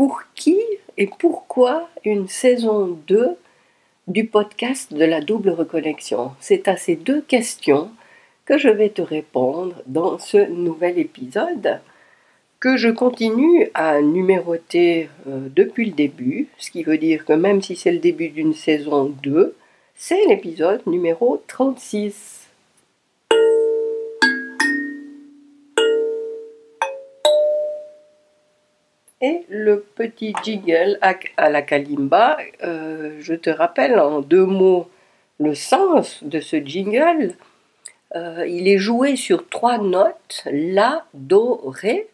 Pour qui et pourquoi une saison 2 du podcast de la double reconnexion? C'est à ces deux questions que je vais te répondre dans ce nouvel épisode que je continue à numéroter depuis le début, ce qui veut dire que même si c'est le début d'une saison 2, c'est l'épisode numéro 36. Et le petit jingle à la kalimba, je te rappelle en deux mots le sens de ce jingle. Il est joué sur trois notes, la, do, ré.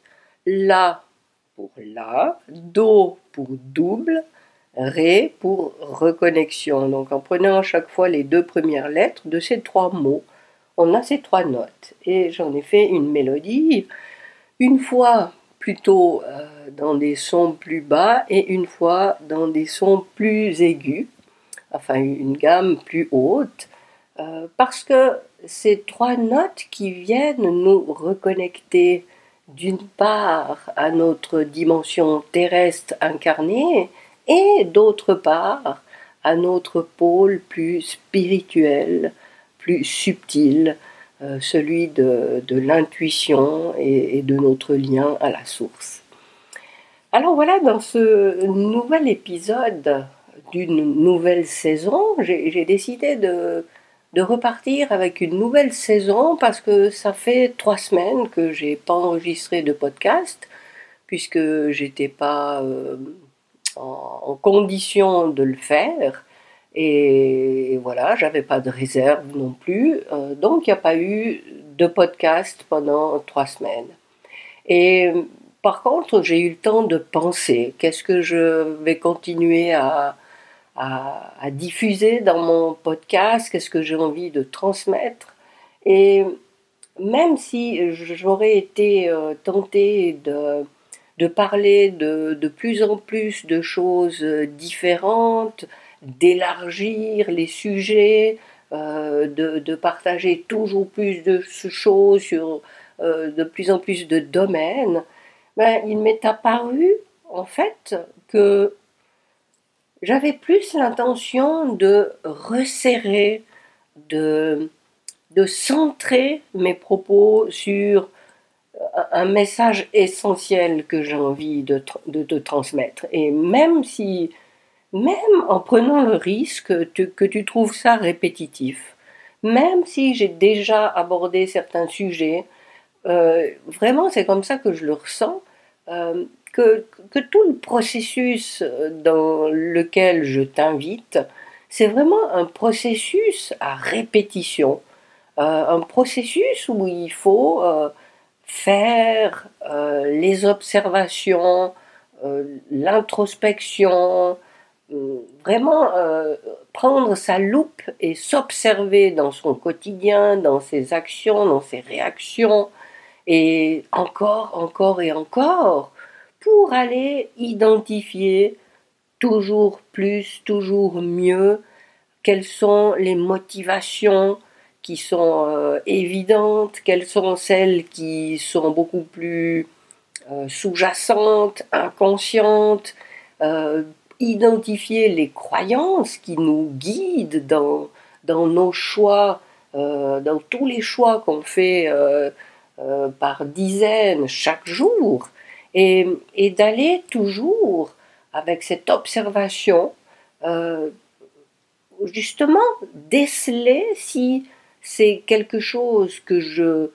La pour la, do pour double, ré pour reconnexion. Donc en prenant à chaque fois les deux premières lettres de ces trois mots, on a ces trois notes. Et j'en ai fait une mélodie, une fois plutôt dans des sons plus bas et une fois dans des sons plus aigus, enfin une gamme plus haute, parce que ces trois notes qui viennent nous reconnecter d'une part à notre dimension terrestre incarnée et d'autre part à notre pôle plus spirituel, plus subtil, celui de l'intuition et de notre lien à la source. Alors voilà, dans ce nouvel épisode d'une nouvelle saison, j'ai décidé de repartir avec une nouvelle saison parce que ça fait 3 semaines que j'ai pas enregistré de podcast puisque j'étais pas en condition de le faire. Et voilà, j'avais pas de réserve non plus, donc il n'y a pas eu de podcast pendant 3 semaines. Et par contre, j'ai eu le temps de penser, qu'est-ce que je vais continuer à diffuser dans mon podcast, qu'est-ce que j'ai envie de transmettre. Et même si j'aurais été tentée de parler de plus en plus de choses différentes, d'élargir les sujets, de partager toujours plus de choses sur de plus en plus de domaines, ben, il m'est apparu en fait que j'avais plus l'intention de resserrer, de, de centrer mes propos sur un message essentiel que j'ai envie de te transmettre. Et même en prenant le risque que tu trouves ça répétitif, même si j'ai déjà abordé certains sujets, vraiment c'est comme ça que je le ressens, que tout le processus dans lequel je t'invite, c'est vraiment un processus à répétition, un processus où il faut faire les observations, l'introspection, vraiment prendre sa loupe et s'observer dans son quotidien, dans ses actions, dans ses réactions, et encore et encore, pour aller identifier toujours plus, toujours mieux, quelles sont les motivations qui sont évidentes, quelles sont celles qui sont beaucoup plus sous-jacentes, inconscientes, identifier les croyances qui nous guident dans nos choix, dans tous les choix qu'on fait par dizaines chaque jour, et d'aller toujours avec cette observation, justement déceler si c'est quelque chose que je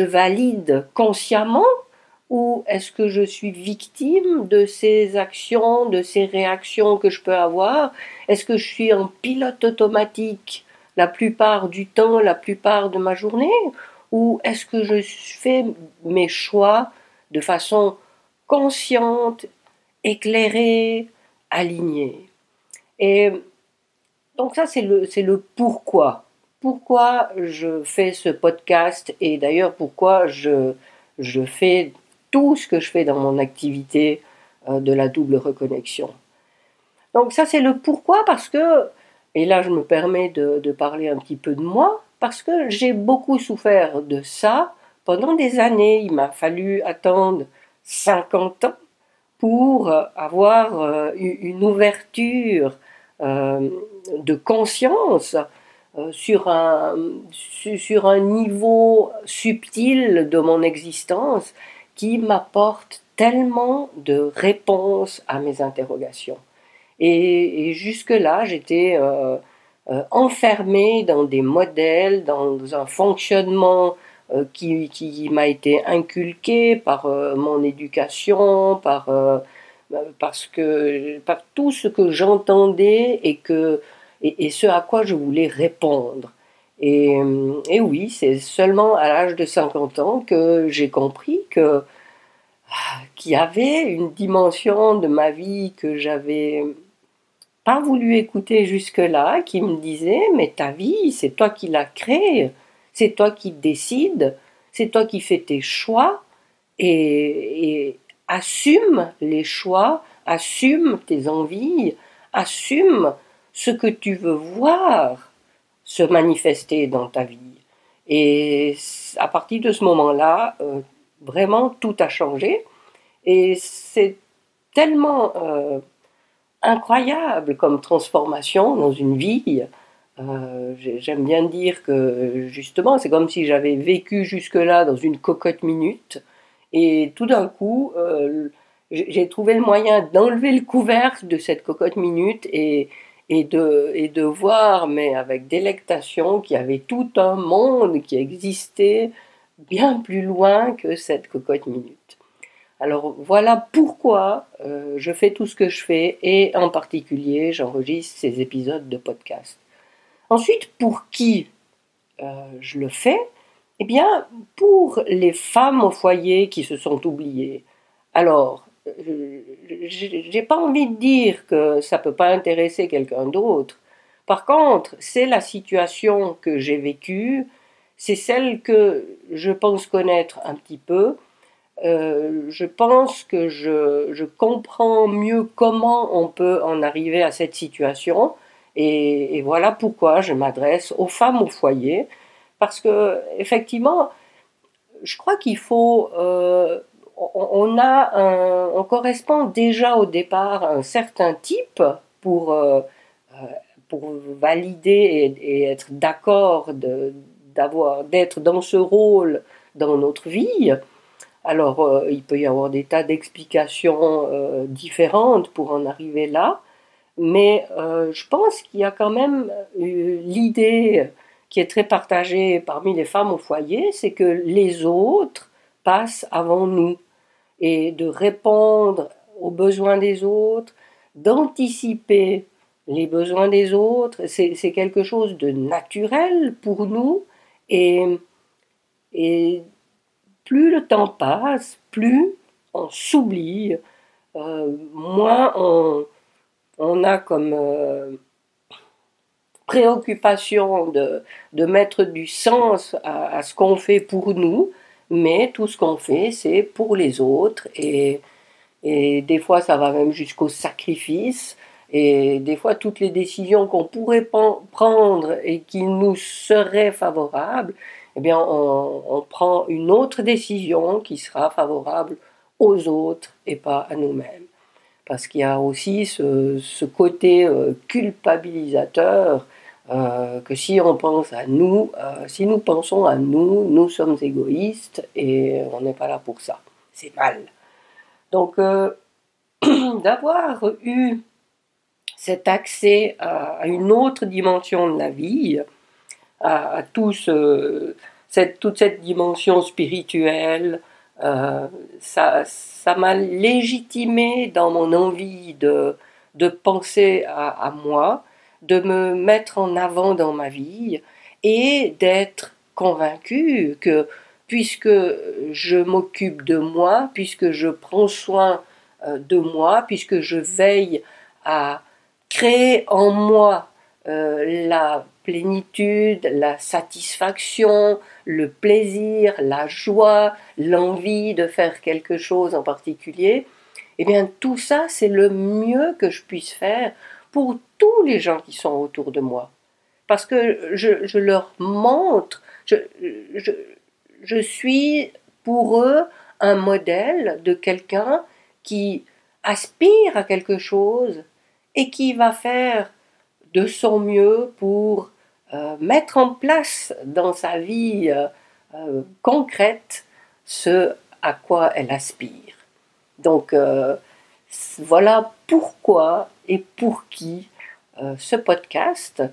valide consciemment, ou est-ce que je suis victime de ces actions, de ces réactions que je peux avoir? Est-ce que je suis en pilote automatique la plupart du temps, la plupart de ma journée? Ou est-ce que je fais mes choix de façon consciente, éclairée, alignée? Et donc ça, c'est le pourquoi. Pourquoi je fais ce podcast, et d'ailleurs pourquoi je fais tout ce que je fais dans mon activité de la double reconnexion. Donc ça, c'est le pourquoi, parce que, et là je me permets de parler un petit peu de moi, parce que j'ai beaucoup souffert de ça pendant des années. Il m'a fallu attendre 50 ans pour avoir une ouverture de conscience sur un niveau subtil de mon existence qui m'apporte tellement de réponses à mes interrogations. Et jusque-là, j'étais enfermée dans des modèles, dans un fonctionnement qui m'a été inculqué par mon éducation, par tout ce que j'entendais et ce à quoi je voulais répondre. Et oui, c'est seulement à l'âge de 50 ans que j'ai compris qu'il y avait une dimension de ma vie que j'avais pas voulu écouter jusque-là, qui me disait, mais ta vie, c'est toi qui l'as créée, c'est toi qui décides, c'est toi qui fais tes choix, et assume les choix, assume tes envies, assume ce que tu veux voir se manifester dans ta vie. Et à partir de ce moment-là, vraiment tout a changé, et c'est tellement incroyable comme transformation dans une vie. J'aime bien dire que justement, c'est comme si j'avais vécu jusque-là dans une cocotte minute, et tout d'un coup, j'ai trouvé le moyen d'enlever le couvercle de cette cocotte minute et de voir, mais avec délectation, qu'il y avait tout un monde qui existait bien plus loin que cette cocotte minute. Alors voilà pourquoi je fais tout ce que je fais et en particulier j'enregistre ces épisodes de podcast. Ensuite, pour qui je le fais? Eh bien, pour les femmes au foyer qui se sont oubliées. Alors, j'ai pas envie de dire que ça peut pas intéresser quelqu'un d'autre. Par contre, c'est la situation que j'ai vécue, c'est celle que je pense connaître un petit peu. Je pense que je comprends mieux comment on peut en arriver à cette situation, et voilà pourquoi je m'adresse aux femmes au foyer, parce que effectivement, je crois qu'il faut, on correspond déjà au départ à un certain type pour, euh, pour valider et être d'accord d'être dans ce rôle dans notre vie. Alors, il peut y avoir des tas d'explications différentes pour en arriver là, mais je pense qu'il y a quand même l'idée qui est très partagée parmi les femmes au foyer, c'est que les autres passent avant nous, et de répondre aux besoins des autres, d'anticiper les besoins des autres, c'est quelque chose de naturel pour nous, et, et plus le temps passe, plus on s'oublie, moins on a comme préoccupation de mettre du sens à ce qu'on fait pour nous, mais tout ce qu'on fait, c'est pour les autres, et des fois ça va même jusqu'au sacrifice, et des fois toutes les décisions qu'on pourrait prendre et qui nous seraient favorables, eh bien on prend une autre décision qui sera favorable aux autres et pas à nous-mêmes. Parce qu'il y a aussi ce côté culpabilisateur, que si on pense à nous, si nous pensons à nous, nous sommes égoïstes et on n'est pas là pour ça. C'est mal. Donc, d'avoir eu cet accès à une autre dimension de la vie, à toute cette dimension spirituelle, ça m'a légitimé dans mon envie de penser à moi, de me mettre en avant dans ma vie et d'être convaincu que puisque je m'occupe de moi, puisque je prends soin de moi, puisque je veille à créer en moi la plénitude, la satisfaction, le plaisir, la joie, l'envie de faire quelque chose en particulier, eh bien tout ça c'est le mieux que je puisse faire pour tous les gens qui sont autour de moi. Parce que je leur montre, je, je suis pour eux un modèle de quelqu'un qui aspire à quelque chose et qui va faire de son mieux pour mettre en place dans sa vie concrète ce à quoi elle aspire. Donc voilà pourquoi et pour qui ce podcast.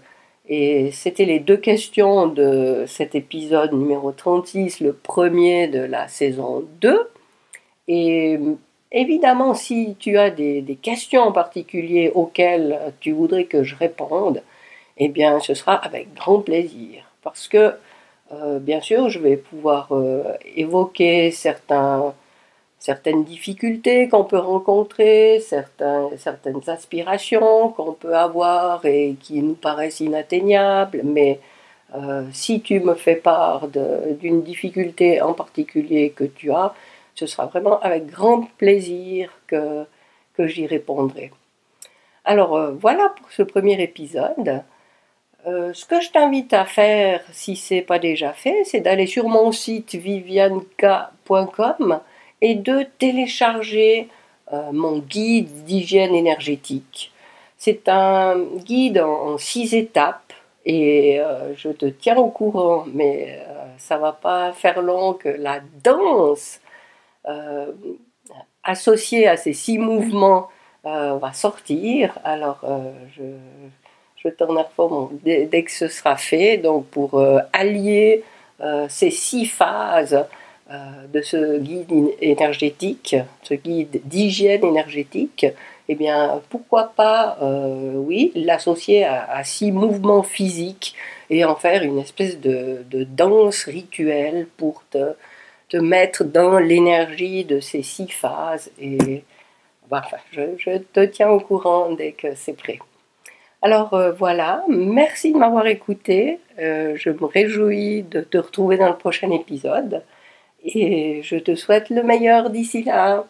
Et c'était les deux questions de cet épisode numéro 36, le premier de la saison 2. Et évidemment, si tu as des questions en particulier auxquelles tu voudrais que je réponde, eh bien, ce sera avec grand plaisir. Parce que, bien sûr, je vais pouvoir évoquer certaines difficultés qu'on peut rencontrer, certaines aspirations qu'on peut avoir et qui nous paraissent inatteignables, mais si tu me fais part d'une difficulté en particulier que tu as, ce sera vraiment avec grand plaisir que j'y répondrai. Alors voilà pour ce premier épisode. Ce que je t'invite à faire, si ce n'est pas déjà fait, c'est d'aller sur mon site vivianka.com et de télécharger mon guide d'hygiène énergétique. C'est un guide en 6 étapes et je te tiens au courant, mais ça ne va pas faire long que la danse associée à ces 6 mouvements va sortir. Alors je t'en informe dès que ce sera fait, donc pour allier ces 6 phases de ce guide énergétique, ce guide d'hygiène énergétique, eh bien, pourquoi pas, oui, l'associer à 6 mouvements physiques et en faire une espèce de danse rituelle pour te mettre dans l'énergie de ces 6 phases. Et enfin, je te tiens au courant dès que c'est prêt. Alors voilà, merci de m'avoir écouté. Je me réjouis de te retrouver dans le prochain épisode et je te souhaite le meilleur d'ici là.